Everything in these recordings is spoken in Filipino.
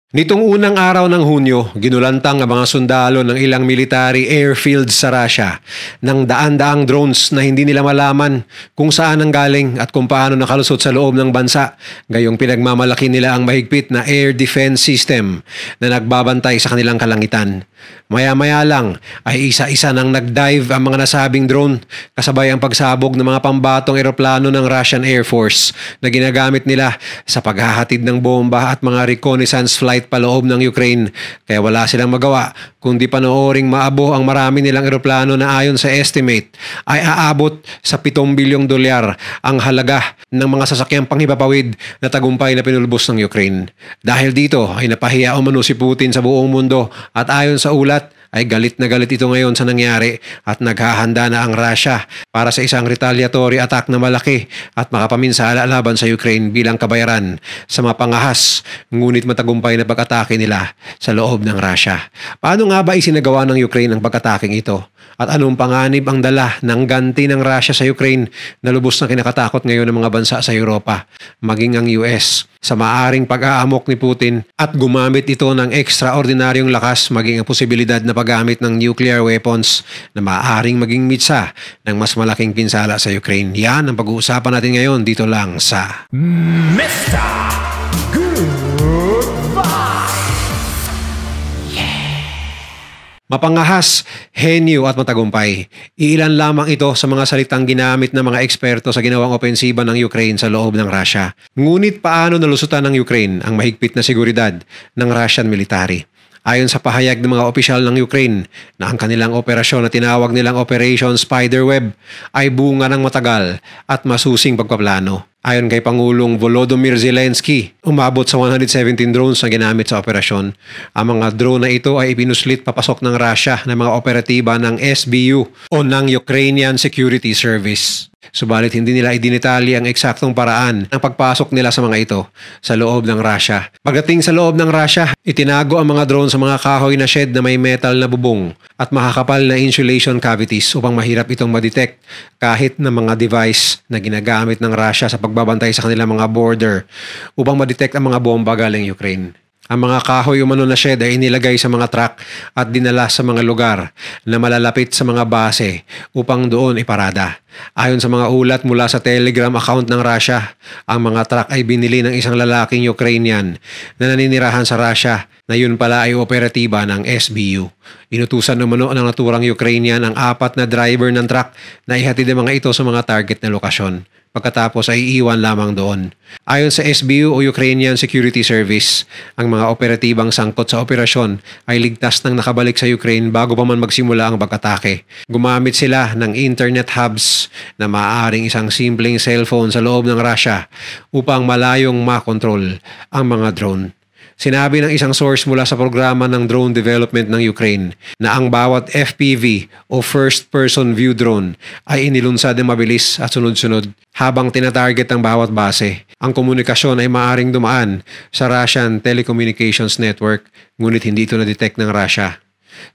Nitong unang araw ng Hunyo, ginulantang ang mga sundalo ng ilang military airfields sa Russia ng daan-daang drones na hindi nila malaman kung saan ang galing at kung paano nakalusot sa loob ng bansa. Gayong pinagmamalaki nila ang mahigpit na air defense system na nagbabantay sa kanilang kalangitan. Maya-maya lang ay isa-isa nang nag-dive ang mga nasabing drone kasabay ang pagsabog ng mga pambatong eroplano ng Russian Air Force na ginagamit nila sa paghahatid ng bomba at mga reconnaissance flight paloob ng Ukraine. Kaya wala silang magawa kundi panooring maabo ang marami nilang eroplano na ayon sa estimate ay aabot sa 7 bilyong dolyar ang halaga ng mga sasakyang panghipapawid na tagumpay na pinulbos ng Ukraine. Dahil dito ay napahiya umano si Putin sa buong mundo at ayon sa ulat ay galit na galit ito ngayon sa nangyari at naghahanda na ang Russia para sa isang retaliatory attack na malaki at makapaminsala laban sa Ukraine bilang kabayaran sa mapangahas ngunit matagumpay na pag-atake nila sa loob ng Russia. Paano nga ba isinagawa ng Ukraine ang pag-ataking ito? At anong panganib ang dala ng ganti ng Russia sa Ukraine na lubos na kinakatakot ngayon ng mga bansa sa Europa, maging ang US, sa maaring pag-aamok ni Putin at gumamit ito ng ekstraordinaryong lakas maging ang posibilidad na paggamit ng nuclear weapons na maaring maging mitsa ng mas malaking pinsala sa Ukraine. Yan ang pag-uusapan natin ngayon dito lang sa Mr. Mapangahas, henyo at matagumpay. Iilan lamang ito sa mga salitang ginamit ng mga eksperto sa ginawang opensiba ng Ukraine sa loob ng Russia. Ngunit paano nalusutan ng Ukraine ang mahigpit na seguridad ng Russian military? Ayon sa pahayag ng mga opisyal ng Ukraine na ang kanilang operasyon na tinawag nilang Operation Spiderweb ay bunga ng matagal at masusing pagpaplano. Ayon kay Pangulong Volodymyr Zelensky, umabot sa 117 drones na ginamit sa operasyon. Ang mga drone na ito ay ipinuslit papasok ng Russia ng mga operatiba ng SBU o ng Ukrainian Security Service. Subalit hindi nila idinitali ang eksaktong paraan ng pagpasok nila sa mga ito sa loob ng Russia. Pagdating sa loob ng Russia, itinago ang mga drone sa mga kahoy na shed na may metal na bubong at makakapal na insulation cavities upang mahirap itong madetect kahit na mga device na ginagamit ng Russia sa pagbabantay sa kanilang mga border upang madetect ang mga bomba galing Ukraine. Ang mga kahoy umano na shed ay inilagay sa mga truck at dinala sa mga lugar na malalapit sa mga base upang doon iparada. Ayon sa mga ulat mula sa Telegram account ng Russia, ang mga truck ay binili ng isang lalaking Ukrainian na naninirahan sa Russia na yun pala ay operatiba ng SBU. Inutusan umano ng naturang Ukrainian ang 4 na driver ng truck na ihatid ang mga ito sa mga target na lokasyon. Pagkatapos ay iiwan lamang doon. Ayon sa SBU o Ukrainian Security Service, ang mga operatibang sangkot sa operasyon ay ligtas nang nakabalik sa Ukraine bago pa man magsimula ang pag-atake. Gumamit sila ng internet hubs na maaaring isang simpleng cellphone sa loob ng Russia upang malayong makontrol ang mga drone. Sinabi ng isang source mula sa programa ng drone development ng Ukraine na ang bawat FPV o first-person view drone ay inilunsad ng mabilis at sunod-sunod habang tinatarget ang bawat base. Ang komunikasyon ay maaaring dumaan sa Russian Telecommunications Network ngunit hindi ito na-detect ng Russia.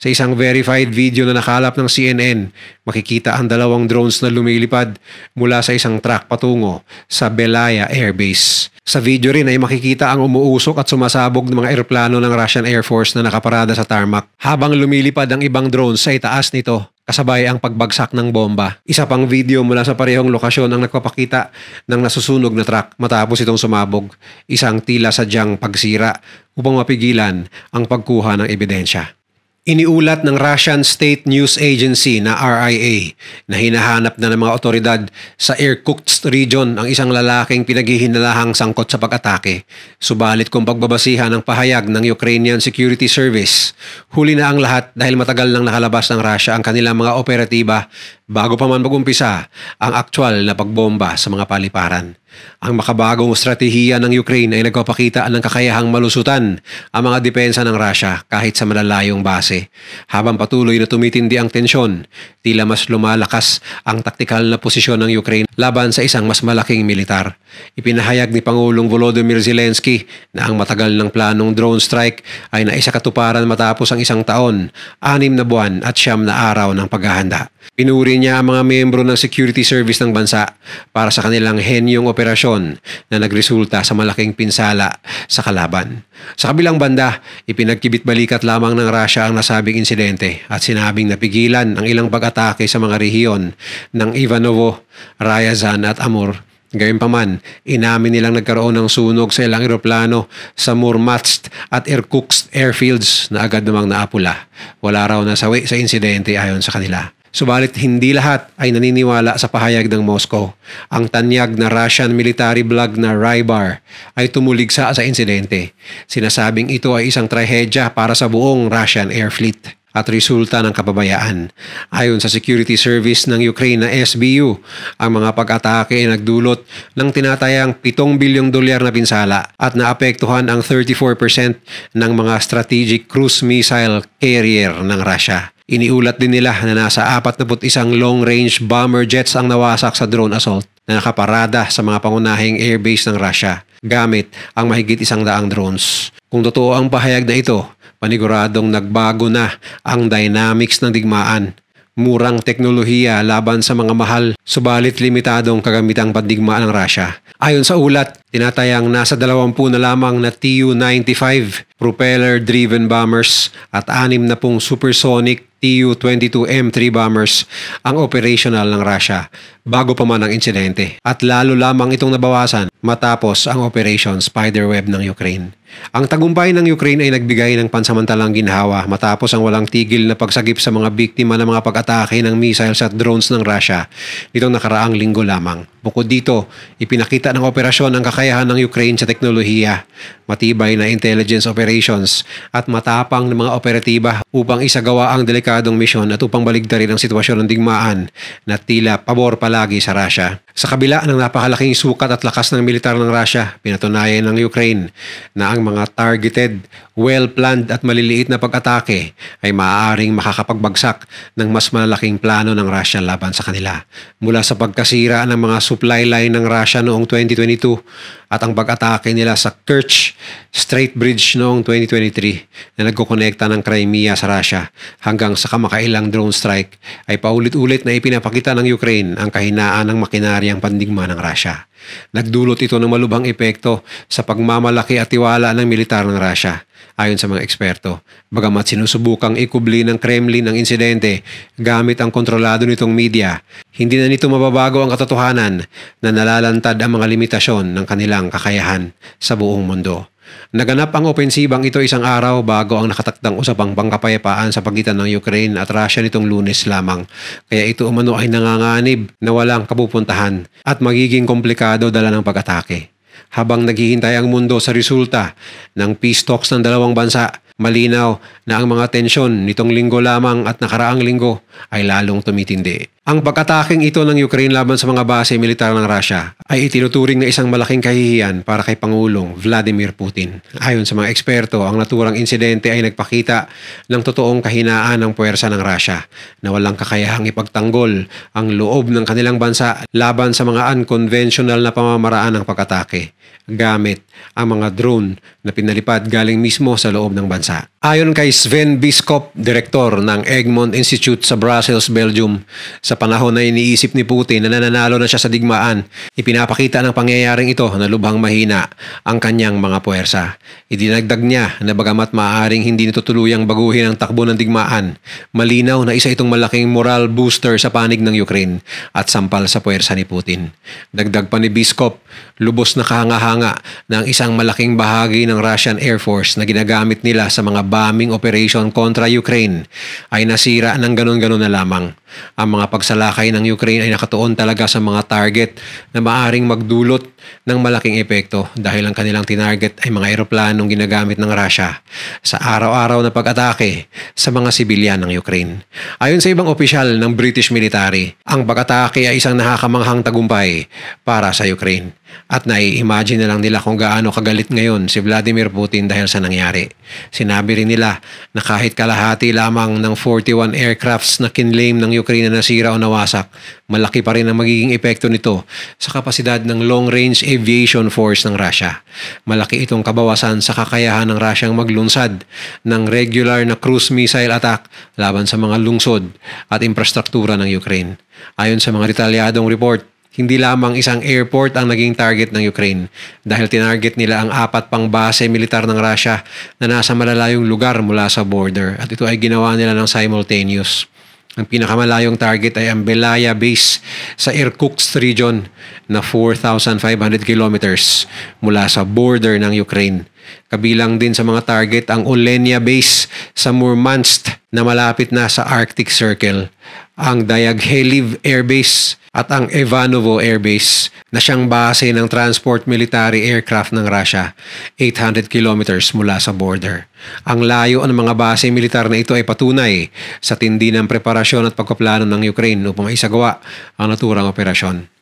Sa isang verified video na nakalap ng CNN, makikita ang 2 drones na lumilipad mula sa isang truck patungo sa Belaya Air Base. Sa video rin ay makikita ang umuusok at sumasabog ng mga eroplano ng Russian Air Force na nakaparada sa tarmac. Habang lumilipad ang ibang drones sa itaas nito, kasabay ang pagbagsak ng bomba. Isa pang video mula sa parehong lokasyon ang nagpapakita ng nasusunog na truck matapos itong sumabog, isang tila sadyang pagsira upang mapigilan ang pagkuha ng ebidensya. Iniulat ng Russian State News Agency na RIA na hinahanap na ng mga otoridad sa Irkutsk region ang isang lalaking pinaghihinalahang sangkot sa pag-atake. Subalit kung pagbabasihan ng pahayag ng Ukrainian Security Service, huli na ang lahat dahil matagal nang nakalabas ng Russia ang kanilang mga operatiba bago pa man mag-umpisa ang aktwal na pagbomba sa mga paliparan. Ang makabagong estratehiya ng Ukraine ay nagpapakita ng kakayahang malusutan ang mga depensa ng Russia kahit sa malalayong base. Habang patuloy na tumitindi ang tensyon, tila mas lumalakas ang taktikal na posisyon ng Ukraine laban sa isang mas malaking militar. Ipinahayag ni Pangulong Volodymyr Zelensky na ang matagal ng planong drone strike ay naisakatuparan matapos ang 1 taon, 6 na buwan at 9 na araw ng paghahanda. Pinuri niya ang mga miyembro ng security service ng bansa para sa kanilang henyong operasyon na nagresulta sa malaking pinsala sa kalaban. Sa kabilang banda, ipinagkibit-balikat lamang ng Russia ang nasabing insidente at sinabing napigilan ang ilang pag-atake sa mga rehiyon ng Ivanovo, Ryazan at Amur. Gayunpaman, inamin nilang nagkaroon ng sunog sa ilang eroplano sa Murmansk at Irkutsk airfields na agad namang naapula. Wala raw nasawi sa insidente ayon sa kanila. Subalit hindi lahat ay naniniwala sa pahayag ng Moscow. Ang tanyag na Russian military blog na Rybar ay tumuligsa sa insidente. Sinasabing ito ay isang trahedya para sa buong Russian air fleet at resulta ng kapabayaan. Ayon sa security service ng Ukraine na SBU, ang mga pag-atake ay nagdulot ng tinatayang $7 bilyong na pinsala at naapektuhan ang 34% ng mga strategic cruise missile carrier ng Russia. Iniulat din nila na nasa 41 long-range bomber jets ang nawasak sa drone assault na nakaparada sa mga pangunahing airbase ng Russia gamit ang mahigit 100 drones. Kung totoo ang pahayag na ito, paniguradong nagbago na ang dynamics ng digmaan. Murang teknolohiya laban sa mga mahal, subalit limitadong kagamitang pandigma ng Russia. Ayon sa ulat, tinatayang nasa 20 na lamang na Tu-95 propeller-driven bombers at 60 supersonic Tu-22M3 bombers ang operational ng Russia bago pa man ang insidente. At lalo lamang itong nabawasan matapos ang Operation Spiderweb ng Ukraine. Ang tagumpay ng Ukraine ay nagbigay ng pansamantalang ginhawa matapos ang walang tigil na pagsagip sa mga biktima ng mga pag-atake ng missiles at drones ng Russia nitong nakaraang linggo lamang. Bukod dito, ipinakita ng operasyon ang kakayahan ng Ukraine sa teknolohiya, matibay na intelligence operations at matapang ng mga operatiba upang isagawa ang delikadong misyon at upang baligtarin ang sitwasyon ng digmaan na tila pabor palagi sa Russia. Sa kabila ng napakalaking sukat at lakas ng militar ng Russia, pinatunayan ng Ukraine na ang mga targeted, well-planned at maliliit na pag-atake ay maaaring makakapagbagsak ng mas malalaking plano ng Russia laban sa kanila. Mula sa pagkasira ng mga supply line ng Russia noong 2022 at ang pag-atake nila sa Kerch Strait Bridge noong 2023 na nagkukonekta ng Crimea sa Russia hanggang sa kamakailang drone strike ay paulit-ulit na ipinapakita ng Ukraine ang kahinaan ng makinaryang pandigma ng Russia. Nagdulot ito ng malubhang epekto sa pagmamalaki at tiwala ng militar ng Russia. Ayon sa mga eksperto, bagamat sinusubukang ikubli ng Kremlin ang insidente gamit ang kontrolado nitong media, hindi na nito mababago ang katotohanan na nalalantad ang mga limitasyon ng kanilang kakayahan sa buong mundo. Naganap ang opensibang ito isang araw bago ang nakatakdang usapang pangkapayapaan sa pagitan ng Ukraine at Russia nitong Lunes lamang. Kaya ito umano ay nanganganib na walang kapupuntahan at magiging komplikado dala ng pag-atake. Habang naghihintay ang mundo sa resulta ng peace talks ng dalawang bansa, malinaw na ang mga tensyon nitong linggo lamang at nakaraang linggo ay lalong tumitindi. Ang pag-ataking ito ng Ukraine laban sa mga base militar ng Russia ay itinuturing na isang malaking kahihiyan para kay Pangulong Vladimir Putin. Ayon sa mga eksperto, ang naturang insidente ay nagpakita ng totoong kahinaan ng puwersa ng Russia na walang kakayahang ipagtanggol ang loob ng kanilang bansa laban sa mga unconventional na pamamaraan ng pag-atake gamit ang mga drone na pinalipad galing mismo sa loob ng bansa. Ayon kay Sven Biskop, direktor ng Egmont Institute sa Brussels, Belgium, sa panahon na iniisip ni Putin na nananalo na siya sa digmaan, ipinapakita ng pangyayaring ito na lubhang mahina ang kanyang mga puwersa. Idinagdag niya na bagamat maaaring hindi nito tuluyang baguhin ang takbo ng digmaan, malinaw na isa itong malaking moral booster sa panig ng Ukraine at sampal sa puwersa ni Putin. Dagdag pa ni Biskop, lubos na kahanga-hanga na ang isang malaking bahagi ng Russian Air Force na ginagamit nila sa mga bombing operation kontra Ukraine ay nasira ng ganon-ganon na lamang. Ang mga pagsalakay ng Ukraine ay nakatuon talaga sa mga target na maaring magdulot ng malaking epekto dahil ang kanilang tinarget ay mga eroplanong ginagamit ng Russia sa araw-araw na pag-atake sa mga sibilyan ng Ukraine. Ayon sa ibang opisyal ng British military, ang pag-atake ay isang nakakamanghang tagumpay para sa Ukraine. At nai-imagine na lang nila kung gaano kagalit ngayon si Vladimir Putin dahil sa nangyari. Sinabi rin nila na kahit kalahati lamang ng 41 aircrafts na kinlaim ng Ukraine na nasira o nawasak, malaki pa rin ang magiging epekto nito sa kapasidad ng long-range aviation force ng Russia. Malaki itong kabawasan sa kakayahan ng Russiang maglunsad ng regular na cruise missile attack laban sa mga lungsod at infrastruktura ng Ukraine. Ayon sa mga detalyadong report, hindi lamang isang airport ang naging target ng Ukraine dahil tinarget nila ang 4 pang base militar ng Russia na nasa malalayong lugar mula sa border at ito ay ginawa nila ng simultaneous. Ang pinakamalayong target ay ang Belaya Base sa Irkutsk region na 4,500 kilometers mula sa border ng Ukraine. Kabilang din sa mga target ang Olenia Base sa Murmansk na malapit na sa Arctic Circle, ang Dyagheliv Air Base at ang Ivanovo Air Base na siyang base ng transport military aircraft ng Russia, 800 kilometers mula sa border. Ang layo ng mga base militar na ito ay patunay sa tindi ng preparasyon at pagpaplano ng Ukraine upang maisagawa ang naturang operasyon.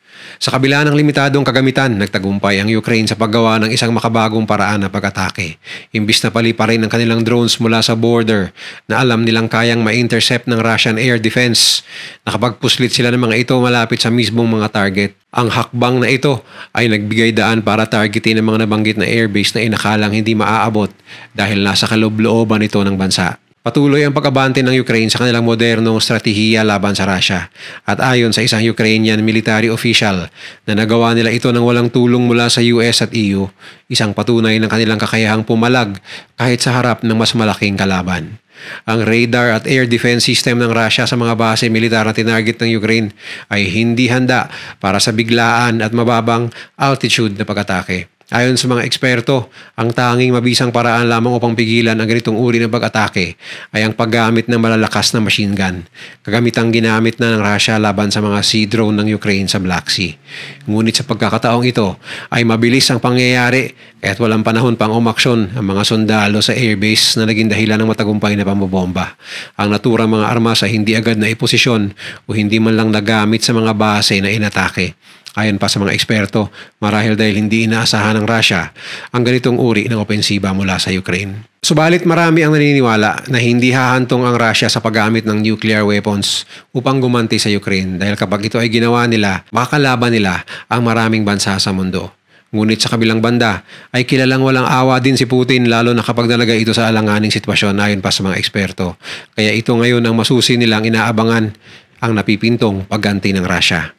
Sa kabila ng limitadong kagamitan, nagtagumpay ang Ukraine sa paggawa ng isang makabagong paraan ng pag-atake. Imbis na paliparin ang kanilang drones mula sa border na alam nilang kayang ma-intercept ng Russian air defense, nakapagpuslit sila ng mga ito malapit sa mismong mga target. Ang hakbang na ito ay nagbigay daan para targetin ang mga nabanggit na airbase na inakalang hindi maaabot dahil nasa kaloob-looban ito ng bansa. Patuloy ang pag-abante ng Ukraine sa kanilang modernong strategiya laban sa Russia at ayon sa isang Ukrainian military official na nagawa nila ito ng walang tulong mula sa US at EU, isang patunay ng kanilang kakayahang pumalag kahit sa harap ng mas malaking kalaban. Ang radar at air defense system ng Russia sa mga base militar na tinarget ng Ukraine ay hindi handa para sa biglaan at mababang altitude na pag-atake. Ayon sa mga eksperto, ang tanging mabisang paraan lamang upang pigilan ang ganitong uri ng pag-atake ay ang paggamit ng malalakas na machine gun. Kagamitang ginamit na ng Russia laban sa mga sea drone ng Ukraine sa Black Sea. Ngunit sa pagkakataong ito ay mabilis ang pangyayari kaya't walang panahon pang umaksyon ang mga sundalo sa airbase na naging dahilan ng matagumpay na pambobomba. Ang naturang mga armas ay hindi agad na iposisyon o hindi man lang nagamit sa mga base na inatake. Ayon pa sa mga eksperto, marahil dahil hindi inaasahan ng Russia ang ganitong uri ng opensiba mula sa Ukraine. Subalit marami ang naniniwala na hindi hahantong ang Russia sa paggamit ng nuclear weapons upang gumanti sa Ukraine dahil kapag ito ay ginawa nila, makakalaban nila ang maraming bansa sa mundo. Ngunit sa kabilang banda ay kilalang walang awa din si Putin lalo na kapag nalagay ito sa alanganing sitwasyon ayon pa sa mga eksperto. Kaya ito ngayon ang masusi nilang inaabangan ang napipintong pagganti ng Russia.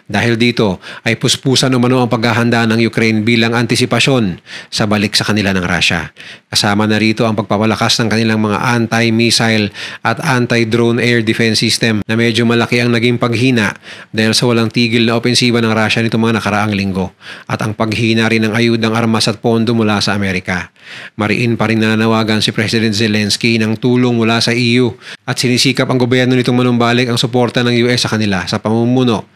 Dahil dito ay puspusan umano ang paghahanda ng Ukraine bilang antisipasyon sa balik sa kanila ng Russia. Kasama na rito ang pagpapalakas ng kanilang mga anti-missile at anti-drone air defense system na medyo malaki ang naging paghina dahil sa walang tigil na opensiba ng Russia nitong mga nakaraang linggo at ang paghina rin ng ayudang armas at pondo mula sa Amerika. Mariin pa rin nananawagan si President Zelensky ng tulong mula sa EU at sinisikap ang gobyerno nitong manumbalik ang suporta ng US sa kanila sa pamumuno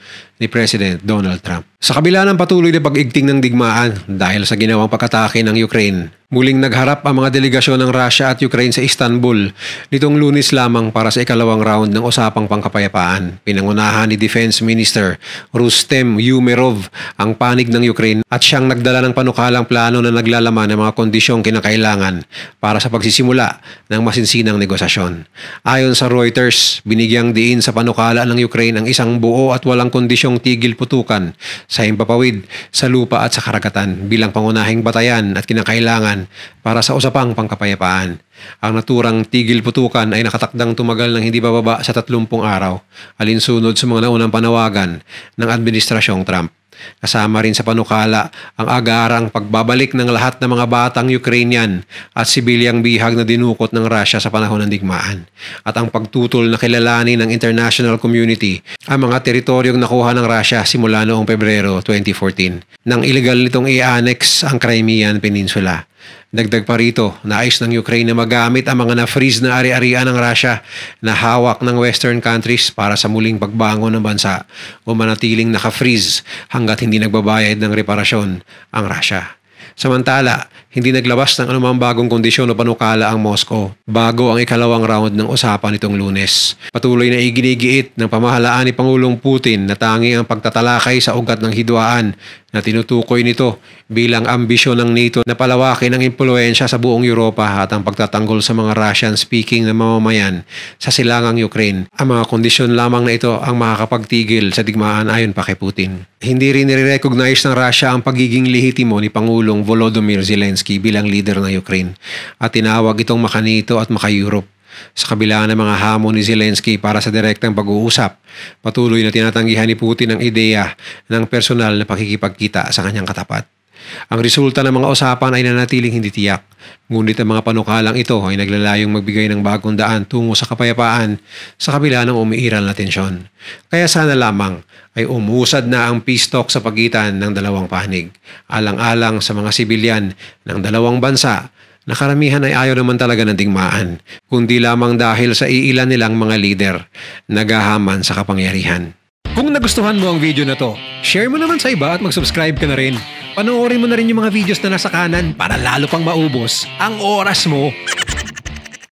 ni President Donald Trump. Sa kabila ng patuloy na pag-igting ng digmaan dahil sa ginawang pag-atake ng Ukraine, muling nagharap ang mga delegasyon ng Russia at Ukraine sa Istanbul nitong Lunes lamang para sa ikalawang round ng usapang pangkapayapaan. Pinangunahan ni Defense Minister Rustem Umerov ang panig ng Ukraine at siyang nagdala ng panukalang plano na naglalaman ng mga kondisyong kinakailangan para sa pagsisimula ng masinsinang negosasyon. Ayon sa Reuters, binigyang diin sa panukala ng Ukraine ang isang buo at walang kondisyong tigil putukan sa himpapawid sa lupa at sa karagatan bilang pangunahing batayan at kinakailangan para sa usapang pangkapayapaan. Ang naturang tigil putukan ay nakatakdang tumagal ng hindi bababa sa 30 araw, alinsunod sa mga naunang panawagan ng Administrasyong Trump. Kasama rin sa panukala ang agarang pagbabalik ng lahat ng mga batang Ukrainian at sibilyang bihag na dinukot ng Russia sa panahon ng digmaan at ang pagtutol na kilalanin ng international community ang mga teritoryong nakuha ng Russia simula noong Pebrero 2014 nang illegal nitong i-annex ang Crimean Peninsula. Dagdag pa rito, nais ng Ukraine na magamit ang mga na-freeze na ari-arian ng Russia na hawak ng Western countries para sa muling pagbangon ng bansa o manatiling naka-freeze hanggat hindi nagbabayad ng reparasyon ang Russia. Samantala, hindi naglabas ng anumang bagong kondisyon o panukala ang Moscow bago ang ikalawang round ng usapan nitong Lunes. Patuloy na iginigiit ng pamahalaan ni Pangulong Putin na tanging ang pagtatalakay sa ugat ng hidwaan na tinutukoy nito bilang ambisyon ng NATO na palawakin ang impluensya sa buong Europa at ang pagtatanggol sa mga Russian-speaking na mamamayan sa silangang Ukraine. Ang mga kondisyon lamang na ito ang makakapagtigil sa digmaan ayon pa kay Putin. Hindi rin nire-recognize ng Russia ang pagiging lehitimo ni Pangulong Volodymyr Zelensky bilang leader ng Ukraine at tinawag itong maka-NATO at maka-Europe. Sa kabila ng mga hamon ni Zelensky para sa direktang pag-uusap, patuloy na tinatanggihan ni Putin ang ideya ng personal na pakikipagkita sa kanyang katapat. Ang resulta ng mga usapan ay nanatiling hindi tiyak, ngunit ang mga panukalang ito ay naglalayong magbigay ng bagong daan tungo sa kapayapaan sa kabila ng umiiral na tensyon. Kaya sana lamang ay umusad na ang peace talk sa pagitan ng dalawang panig, alang-alang sa mga sibilyan ng dalawang bansa na karamihan ay ayaw naman talaga ng digmaan, kundi lamang dahil sa iilan nilang mga leader naghahaman sa kapangyarihan. Kung nagustuhan mo ang video na to, share mo naman sa iba at mag-subscribe ka na rin. Panoorin mo na rin yung mga videos na nasa kanan para lalo pang maubos ang oras mo.